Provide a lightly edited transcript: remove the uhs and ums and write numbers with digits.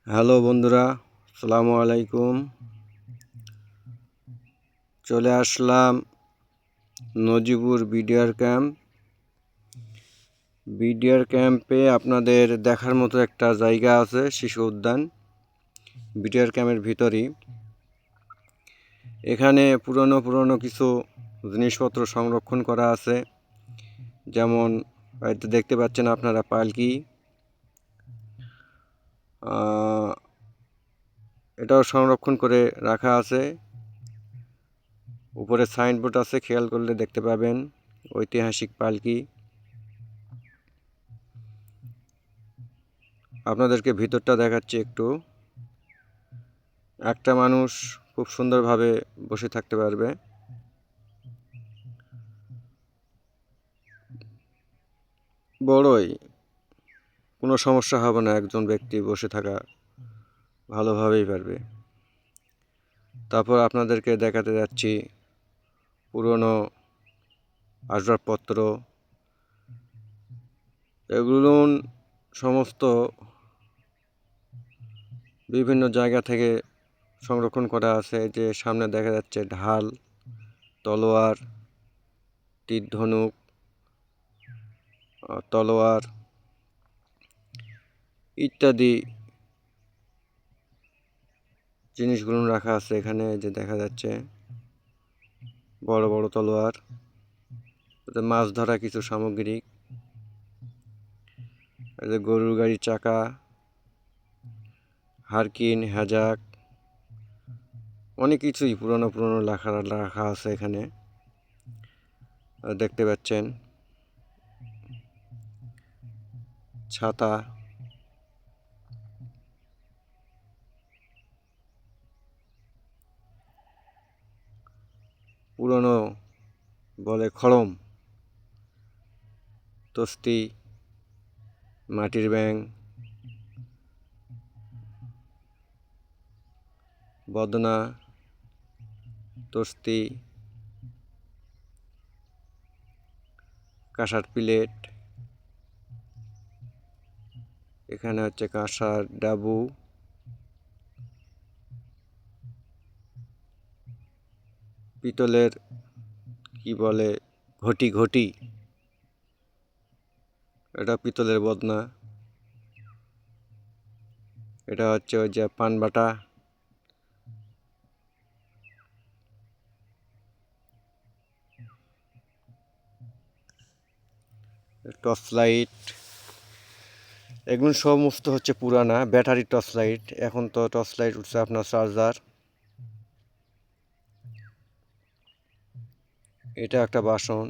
Hello বন্ধুরা, আসসালামু আলাইকুম। চলে আসলাম নজিপুর বিডিআর ক্যাম্প। বিডিআর ক্যাম্পে আপনাদের দেখার মতো একটা জায়গা আছে, শিশু উদ্যান। বিডিআর ক্যাম্পের ভিতরেই এখানে পুরনো কিছু জিনিসপত্র সংরক্ষণ করা আছে। যেমন হয়তো দেখতে পাচ্ছেন আপনারা পালকি, এটাও সংরক্ষণ করে রাখা আছে। উপরে সাইনবোর্ড আছে, খেয়াল করলে দেখতে পাবেন ঐতিহাসিক পালকি। আপনাদেরকে ভিতরটা দেখাচ্ছি একটু। একটা মানুষ খুব সুন্দরভাবে বসে থাকতে পারবে। বড়ই কোনো সমস্যা হবে না, একজন ব্যক্তি বসে থাকা ভালোভাবেই পারবে। তারপর আপনাদেরকে দেখাতে যাচ্ছি পুরনো আসবাবপত্র। এগুলো সমস্ত বিভিন্ন জায়গা থেকে সংরক্ষণ করা আছে। যে সামনে দেখা যাচ্ছে ঢাল, তলোয়ার, তীর ধনুক, তলোয়ার ইত্যাদি জিনিসগুলো রাখা আছে এখানে। যে দেখা যাচ্ছে বড় বড় তলোয়ার, মাছ ধরা কিছু সামগ্রী, গরুর গাড়ির চাকা, হারকিন, হ্যাজাক, অনেক কিছুই পুরনো রাখা আছে এখানে। দেখতে পাচ্ছেন ছাতা, পুরনো বলে খড়ম, তস্তি, মাটির ব্যাং, বদনা, তস্তি, কাঁসার প্লেট, এখানে হচ্ছে কাঁসার ডাবু, পিতলের কি বলে ঘটি, এটা পিতলের বদনা। এটা হচ্ছে ওই যে পান বাটা, টর্চ লাইট। এগুলো সমস্ত হচ্ছে পুরানা ব্যাটারি টর্চ লাইট। এখন তো টর্চ লাইট উঠছে আপনার চার্জার। এটা একটা বাসন,